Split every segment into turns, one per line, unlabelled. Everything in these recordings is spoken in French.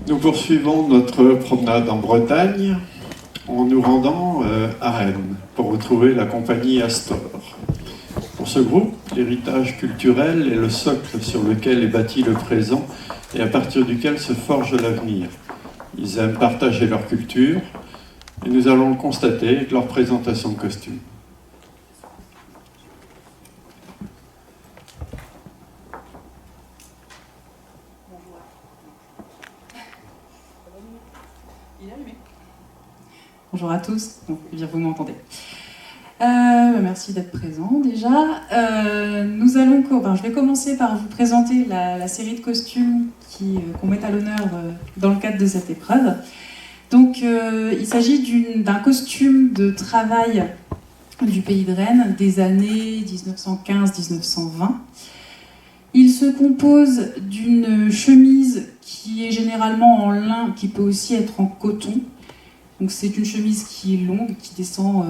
Nous poursuivons notre promenade en Bretagne en nous rendant à Rennes pour retrouver la compagnie Astor. Pour ce groupe, l'héritage culturel est le socle sur lequel est bâti le présent et à partir duquel se forge l'avenir. Ils aiment partager leur culture et nous allons le constater avec leur présentation de costumes.
Bonjour à tous, bon, eh bien, vous m'entendez. Merci d'être présents déjà. Je vais commencer par vous présenter la série de costumes qu'on met à l'honneur dans le cadre de cette épreuve. Donc, il s'agit d'un costume de travail du pays de Rennes des années 1915-1920. Il se compose d'une chemise qui est généralement en lin, qui peut aussi être en coton. Donc c'est une chemise qui est longue, qui descend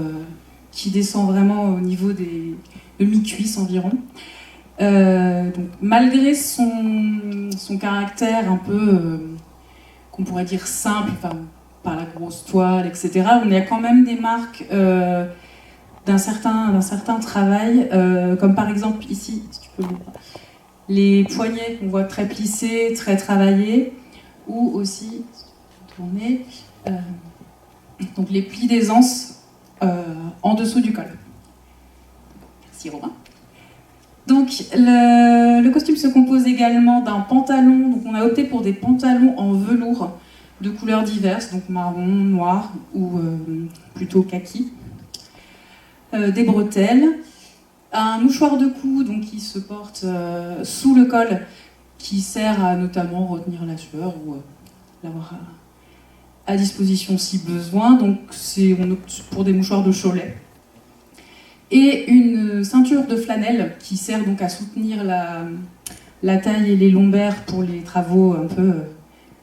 vraiment au niveau de mi-cuisse environ. Donc, malgré son caractère un peu, qu'on pourrait dire simple, par la grosse toile, etc., on a quand même des marques d'un certain travail, comme par exemple ici, si tu peux le voir, les poignets qu'on voit très plissés, très travaillés, ou aussi, si tu peux tourner, donc les plis d'aisance en dessous du col. Merci Romain. Donc le costume se compose également d'un pantalon, donc on a opté pour des pantalons en velours de couleurs diverses, donc marron, noir ou plutôt kaki, des bretelles, un mouchoir de cou donc, qui se porte sous le col, qui sert à notamment retenir la sueur ou l'avoir à disposition si besoin, donc on opte pour des mouchoirs de Cholet. Et une ceinture de flanelle qui sert donc à soutenir la taille et les lombaires pour les travaux un peu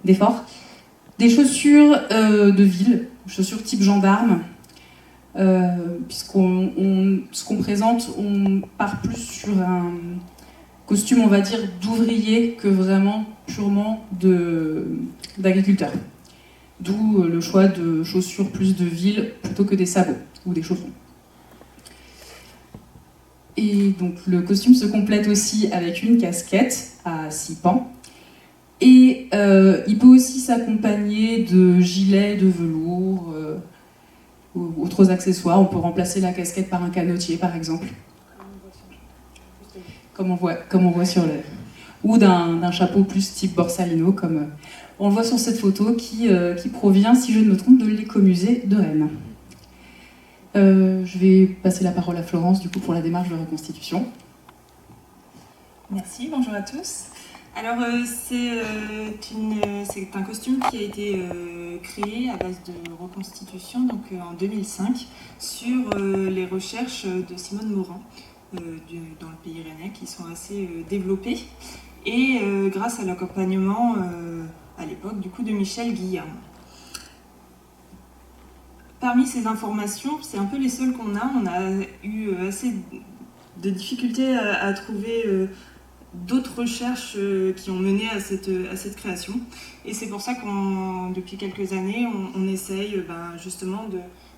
d'effort. Des chaussures de ville, chaussures type gendarme, ce qu'on présente, on part plus sur un costume, on va dire, d'ouvrier que vraiment purement d'agriculteur. D'où le choix de chaussures plus de ville plutôt que des sabots ou des chaussons. Et donc le costume se complète aussi avec une casquette à 6 pans. Et il peut aussi s'accompagner de gilets de velours ou autres accessoires. On peut remplacer la casquette par un canotier par exemple. Comme on voit sur le... Ou d'un chapeau plus type Borsalino comme... on le voit sur cette photo qui provient, si je ne me trompe, de l'écomusée de Rennes. Je vais passer la parole à Florence, du coup, pour la démarche de reconstitution.
Merci, bonjour à tous. Alors, c'est un costume qui a été créé à base de reconstitution, donc en 2005, sur les recherches de Simone Morand, dans le pays rennais, qui sont assez développées, et grâce à l'accompagnement à l'époque du coup de Michel Guillaume. Parmi ces informations, c'est un peu les seules qu'on a. On a eu assez de difficultés à trouver d'autres recherches qui ont mené à cette création. Et c'est pour ça qu'on, depuis quelques années, on essaye justement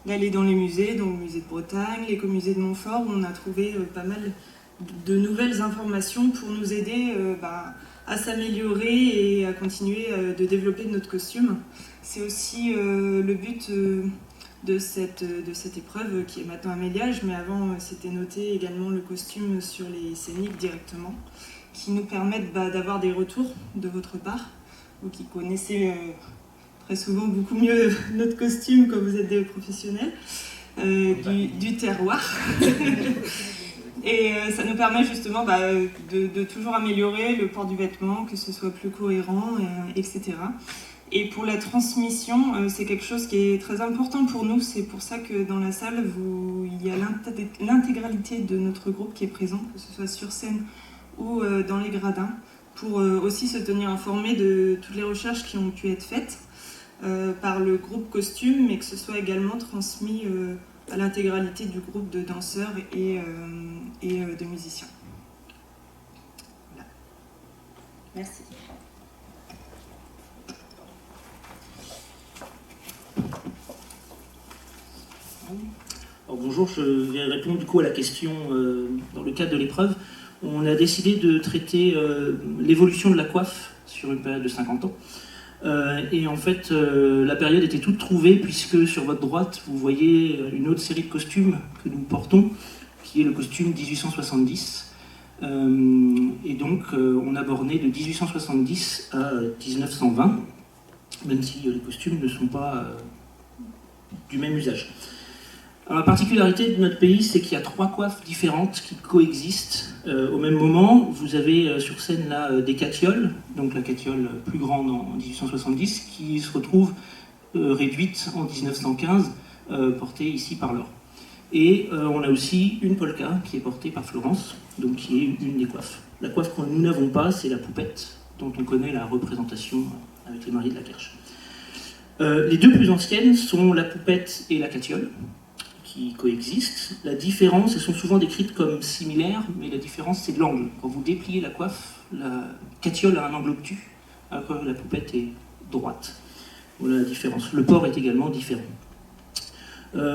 d'aller dans les musées, dans le musée de Bretagne, l'écomusée de Montfort, où on a trouvé pas mal de nouvelles informations pour nous aider à s'améliorer et à continuer de développer notre costume. C'est aussi le but de cette épreuve qui est maintenant un méliage, mais avant c'était noté également le costume sur les scéniques directement, qui nous permettent d'avoir des retours de votre part, vous qui connaissez très souvent beaucoup mieux notre costume quand vous êtes des professionnels, du terroir. Et ça nous permet justement de toujours améliorer le port du vêtement, que ce soit plus cohérent, etc. Et pour la transmission, c'est quelque chose qui est très important pour nous. C'est pour ça que dans la salle, il y a l'intégralité de notre groupe qui est présent, que ce soit sur scène ou dans les gradins, pour aussi se tenir informé de toutes les recherches qui ont pu être faites par le groupe costume, mais que ce soit également transmis à l'intégralité du groupe de danseurs et de musiciens. Voilà. Merci.
Alors bonjour, je vais répondre du coup à la question dans le cadre de l'épreuve. On a décidé de traiter l'évolution de la coiffe sur une période de 50 ans. Et en fait, la période était toute trouvée puisque sur votre droite, vous voyez une autre série de costumes que nous portons, qui est le costume 1870. Et donc, on a borné de 1870 à 1920, même si les costumes ne sont pas du même usage. Alors, la particularité de notre pays, c'est qu'il y a 3 coiffes différentes qui coexistent au même moment. Vous avez sur scène là des catioles, donc la catiole plus grande en 1870, qui se retrouve réduite en 1915, portée ici par Laure. Et on a aussi une polka qui est portée par Florence, donc qui est une des coiffes. La coiffe que nous n'avons pas, c'est la poupette, dont on connaît la représentation avec les Maries de la Querche. Les 2 plus anciennes sont la poupette et la catiole, qui coexistent. La différence, elles sont souvent décrites comme similaires, mais la différence c'est de l'angle. Quand vous dépliez la coiffe, la catiole a un angle obtus, alors que la poupette est droite. Voilà la différence. Le port est également différent.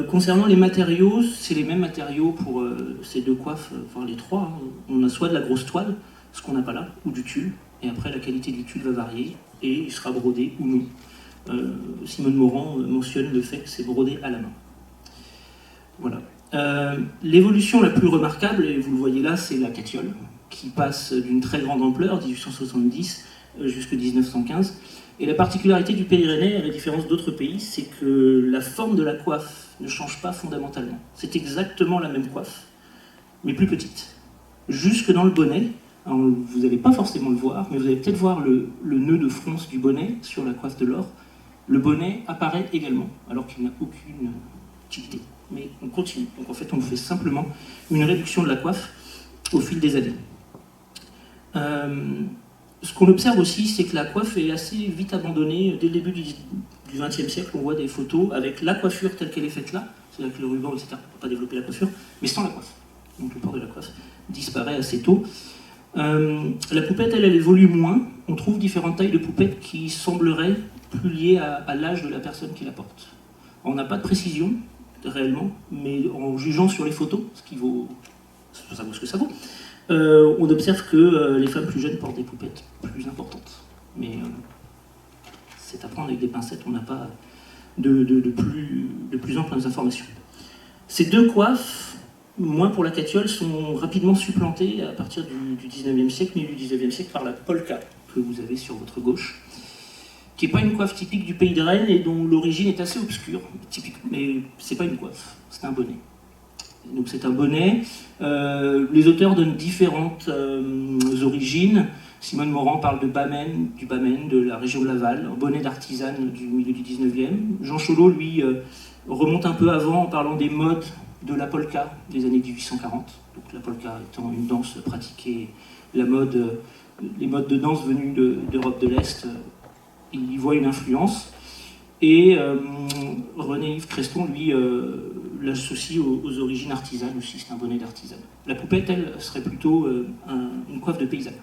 Concernant les matériaux, c'est les mêmes matériaux pour ces 2 coiffes, voire les 3. Hein. On a soit de la grosse toile, ce qu'on n'a pas là, ou du tulle, et après la qualité du tulle va varier, et il sera brodé ou non. Simone Morand mentionne le fait que c'est brodé à la main. Voilà. L'évolution la plus remarquable, et vous le voyez là, c'est la catiole, qui passe d'une très grande ampleur, 1870 jusqu'à 1915. Et la particularité du Pays rennais, à la différence d'autres pays, c'est que la forme de la coiffe ne change pas fondamentalement. C'est exactement la même coiffe, mais plus petite. Jusque dans le bonnet, alors vous n'allez pas forcément le voir, mais vous allez peut-être voir le nœud de fronce du bonnet sur la coiffe de Laure. Le bonnet apparaît également, alors qu'il n'a aucune utilité. Mais on continue. Donc en fait, on fait simplement une réduction de la coiffe au fil des années. Ce qu'on observe aussi, c'est que la coiffe est assez vite abandonnée. Dès le début du XXe siècle, on voit des photos avec la coiffure telle qu'elle est faite là, c'est-à-dire que le ruban, etc., on ne peut pas développer la coiffure, mais sans la coiffe. Donc le port de la coiffe disparaît assez tôt. La poupette, elle évolue moins. On trouve différentes tailles de poupettes qui sembleraient plus liées à l'âge de la personne qui la porte. On n'a pas de précision, réellement, mais en jugeant sur les photos, ça vaut ce que ça vaut, on observe que les femmes plus jeunes portent des poupettes plus importantes. Mais c'est à prendre avec des pincettes, on n'a pas de plus amples informations. Ces 2 coiffes, moins pour la catiole, sont rapidement supplantées à partir du 19e siècle, milieu du 19e siècle, par la polka, que vous avez sur votre gauche, qui n'est pas une coiffe typique du Pays de Rennes et dont l'origine est assez obscure, typique, mais c'est pas une coiffe, c'est un bonnet. Donc c'est un bonnet. Les auteurs donnent différentes origines. Simone Morand parle du Bamène, de la région de Laval, un bonnet d'artisane du milieu du 19e. Jean Cholot, lui, remonte un peu avant en parlant des modes de la polka des années 1840. Donc la polka étant une danse pratiquée, les modes de danse venus d'Europe de l'Est, il y voit une influence. Et René-Yves Creston, lui, l'associe aux origines artisanes aussi, c'est un bonnet d'artisane. La poupette, elle, serait plutôt une coiffe de paysanne.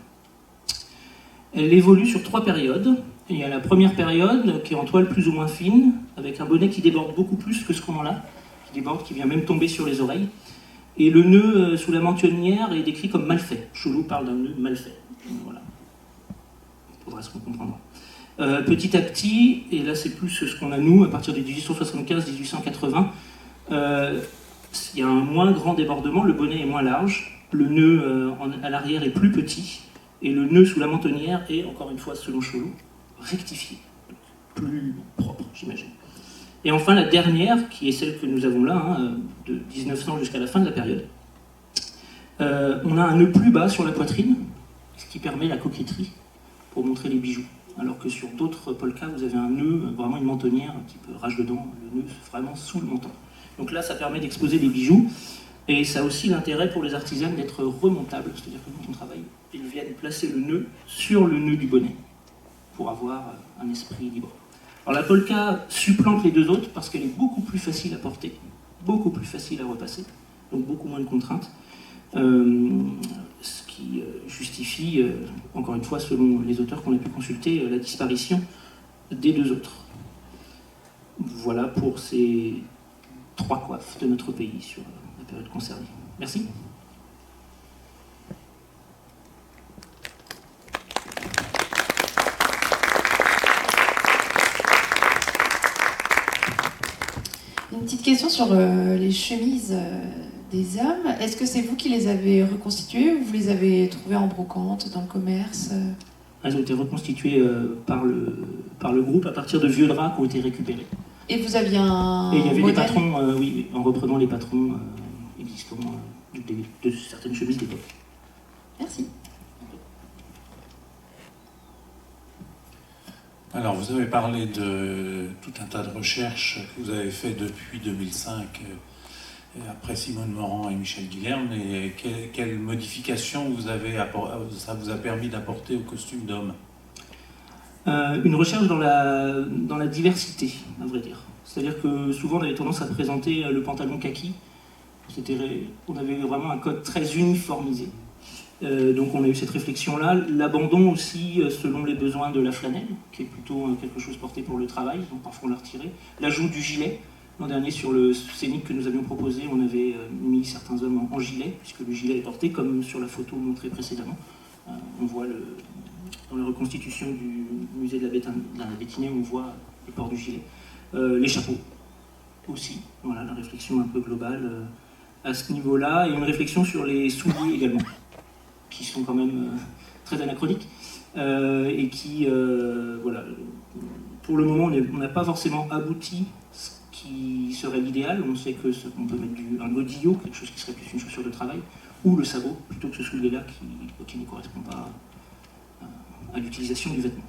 Elle évolue sur 3 périodes. Il y a la première période, qui est en toile plus ou moins fine, avec un bonnet qui déborde beaucoup plus que ce qu'on en a, qui vient même tomber sur les oreilles. Et le nœud sous la mentonnière est décrit comme mal fait. Cholot parle d'un nœud mal fait. Voilà. Il faudra se comprendre. Petit à petit, et là c'est plus ce qu'on a nous, à partir de 1875-1880, il y a un moins grand débordement, le bonnet est moins large, le nœud à l'arrière est plus petit, et le nœud sous la mentonnière est, encore une fois selon Cholot, rectifié, plus propre, j'imagine. Et enfin la dernière, qui est celle que nous avons là, de 1900 jusqu'à la fin de la période, on a un nœud plus bas sur la poitrine, ce qui permet la coquetterie pour montrer les bijoux. Alors que sur d'autres polkas, vous avez un nœud, vraiment une mentonnière qui peut rage dedans, le nœud vraiment sous le menton. Donc là, ça permet d'exposer des bijoux, et ça a aussi l'intérêt pour les artisanes d'être remontable, c'est-à-dire que quand on travaille, ils viennent placer le nœud sur le nœud du bonnet, pour avoir un esprit libre. Alors la polka supplante les 2 autres parce qu'elle est beaucoup plus facile à porter, beaucoup plus facile à repasser, donc beaucoup moins de contraintes. Ce qui justifie, encore une fois, selon les auteurs qu'on a pu consulter, la disparition des 2 autres. Voilà pour ces 3 coiffes de notre pays sur la période concernée. Merci.
Une petite question sur les chemises des hommes. Est-ce que c'est vous qui les avez reconstituées ou vous les avez trouvées en brocante, dans le commerce?
Elles ont été reconstituées par le groupe à partir de vieux draps qui ont été récupérés.
Et vous aviez un
Et il y avait
modèle?
des patrons, oui, en reprenant les patrons existants de certaines chemises d'époque.
Merci.
Alors, vous avez parlé de tout un tas de recherches que vous avez fait depuis 2005, après Simone Morand et Michel Guilherme, et quelles modifications ça vous a permis d'apporter au costume d'homme?
Une recherche dans la diversité, à vrai dire. C'est-à-dire que souvent on avait tendance à présenter le pantalon kaki. On avait vraiment un code très uniformisé. Donc on a eu cette réflexion-là. L'abandon aussi selon les besoins de la flanelle, qui est plutôt quelque chose porté pour le travail, donc parfois on l'a retiré. L'ajout du gilet. L'an dernier, sur le scénic que nous avions proposé, on avait mis certains hommes en gilet, puisque le gilet est porté, comme sur la photo montrée précédemment. On voit dans la reconstitution du musée de la Bétinée, on voit le port du gilet. Les chapeaux aussi, voilà, la réflexion un peu globale à ce niveau-là, et une réflexion sur les souliers également, qui sont quand même très anachroniques, et qui, voilà, pour le moment, on n'a pas forcément abouti ce qui serait l'idéal. On sait qu'on peut mettre un godillot, quelque chose qui serait plus une chaussure de travail, ou le sabot, plutôt que ce soulier-là qui ne correspond pas à l'utilisation du vêtement.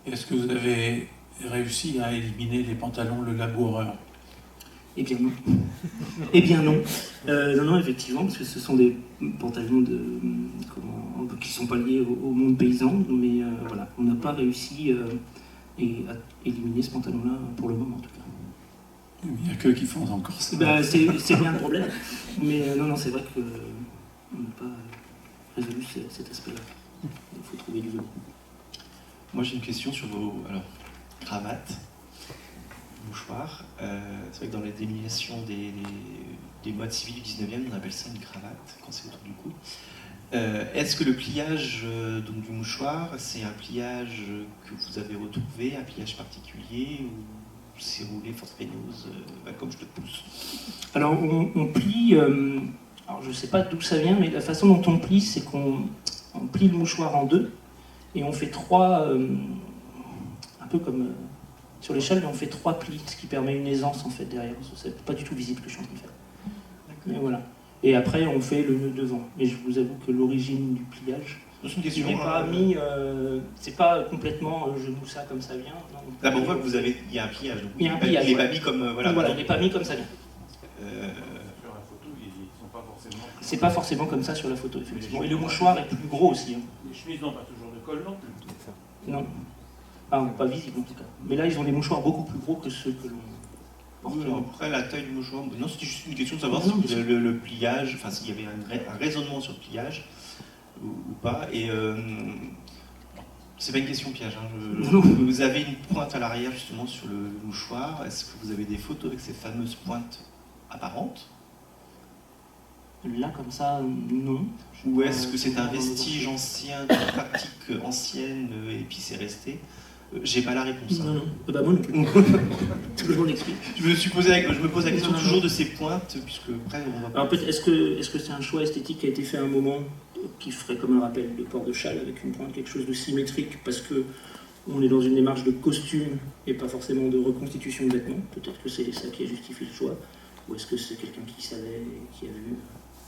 Est-ce que vous avez réussi à éliminer les pantalons le laboureur?
Eh bien non. Eh bien non. Non, effectivement, parce que ce sont des pantalons qui ne sont pas liés au monde paysan, mais voilà, on n'a pas réussi à éliminer ce pantalon-là pour le moment en tout cas.
Il n'y a que qui font encore ça.
C'est bien le problème, mais non, c'est vrai qu'on n'a pas résolu cet aspect-là. Il faut trouver du velours.
Moi j'ai une question sur vos cravates, mouchoirs. C'est vrai que dans la dénomination des modes civils du 19e, on appelle ça une cravate quand c'est autour du cou. Est-ce que le pliage donc, du mouchoir, c'est un pliage que vous avez retrouvé, un pliage particulier, ou c'est roulé force peineuse, comme je te pousse?
Alors on plie, alors je ne sais pas d'où ça vient, mais la façon dont on plie, c'est qu'on plie le mouchoir en deux, et on fait trois, un peu comme sur l'échelle, mais on fait 3 plis, ce qui permet une aisance en fait derrière. C'est pas du tout visible que je suis en train de faire. Mais voilà. Et après, on fait le nœud devant. Mais je vous avoue que l'origine du pliage,
c'est une question.
Je n'ai pas mis. C'est pas complètement. Je noue ça comme ça vient.
D'abord, on voit que il y a un pliage. Donc
il y a un pliage.
Il n'est pas mis comme voilà.
Voilà, il n'est pas mis comme ça vient.
Sur la photo, ils sont pas forcément.
C'est pas forcément comme ça sur la photo, effectivement. Et le mouchoir est plus gros aussi. Hein.
Les chemises n'ont pas toujours de col non plus.
Non. Ah, pas visible en tout cas. Mais là, ils ont des mouchoirs beaucoup plus gros que ceux que l'on porte.
Après, la taille du mouchoir. Non, c'était juste une question de savoir si le pliage, enfin s'il y avait un raisonnement sur le pliage ou pas. Et c'est pas une question piège. Vous avez une pointe à l'arrière justement sur le mouchoir. Est-ce que vous avez des photos avec ces fameuses pointes apparentes?
Là, comme ça, non.
Ou est-ce que c'est un vestige ancien d'une pratique ancienne et puis c'est resté? J'ai pas la réponse.
Non. Bah moi non plus. Tout le monde explique.
Je me pose la question toujours de ces pointes, puisque après on va.
Alors peut-être, est-ce que c'est un choix esthétique qui a été fait à un moment qui ferait comme un rappel de port de châle avec une pointe, quelque chose de symétrique, parce que on est dans une démarche de costume et pas forcément de reconstitution de vêtements. Peut-être que c'est ça qui a justifié le choix. Ou est-ce que c'est quelqu'un qui savait et qui a vu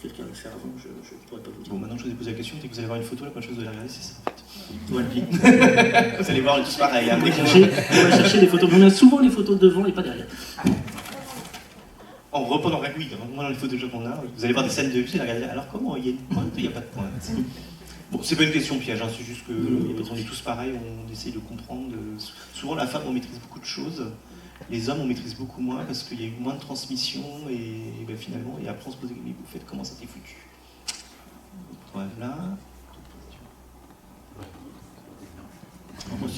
quelqu'un le faire avant? Je ne pourrais pas vous dire.
Bon, maintenant que je vous ai posé la question, dès que vous allez voir une photo, la première chose que vous allez regarder, c'est ça en fait.
Voilà.
Vous allez voir tous pareil.
On va chercher des photos. Mais on a souvent les photos devant et pas derrière.
En reprenant, oui, moi dans les photos qu'on a, vous allez voir des scènes de vie, vous allez regarder, alors comment il y a une pointe, il n'y a pas de pointe. Bon, c'est pas une question piège, c'est juste que on est tous pareils, on essaye de comprendre. Souvent la femme on maîtrise beaucoup de choses, les hommes on maîtrise beaucoup moins parce qu'il y a eu moins de transmission et finalement, et après on se pose mais vous faites comment ça t'est foutu. Voilà.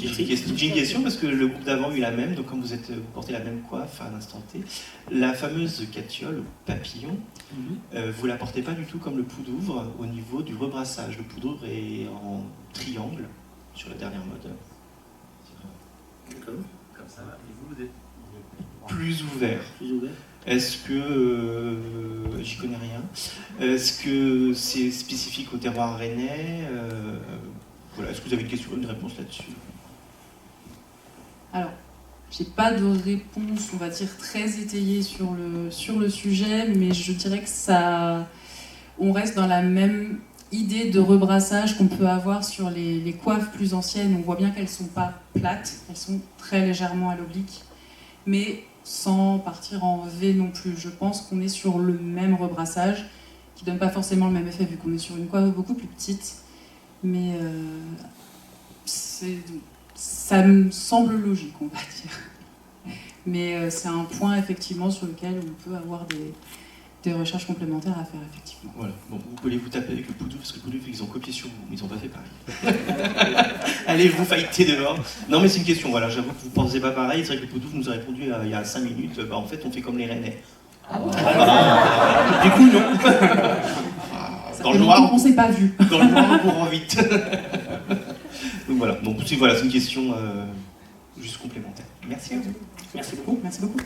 J'ai une question parce que le groupe d'avant a eu la même, donc comme vous portez la même coiffe à l'instant T, la fameuse catiole ou papillon, vous la portez pas du tout comme le Poudouvre au niveau du rebrassage. Le Poudouvre est en triangle sur la dernière mode.
Comme ça va. Et vous êtes
Plus ouvert.
plus ouvert.
Est-ce que, j'y connais rien, est-ce que c'est spécifique au terroir rennais voilà, est-ce que vous avez une réponse là-dessus?
Alors, j'ai pas de réponse, on va dire, très étayée sur le sujet, mais je dirais que on reste dans la même idée de rebrassage qu'on peut avoir sur les coiffes plus anciennes. On voit bien qu'elles sont pas plates, elles sont très légèrement à l'oblique, mais sans partir en V non plus. Je pense qu'on est sur le même rebrassage, qui donne pas forcément le même effet vu qu'on est sur une coiffe beaucoup plus petite, mais ça me semble logique, on va dire. Mais c'est un point effectivement sur lequel on peut avoir des recherches complémentaires à faire effectivement.
Voilà, bon, vous pouvez vous taper avec le Poudouvre, parce que le Poudouvre, ils ont copié sur vous, mais ils n'ont pas fait pareil. Allez, vous fighter dehors. Non, mais c'est une question, voilà, j'avoue que vous ne pensez pas pareil. C'est vrai que le Poudouvre nous a répondu il y a 5 minutes, bah, en fait, on fait comme les Rennais. Du coup, non. Dans le noir,
on s'est pas vu.
dans le noir, on court vite. Donc voilà, c'est une question juste complémentaire. Merci à vous.
Merci beaucoup.
Merci beaucoup.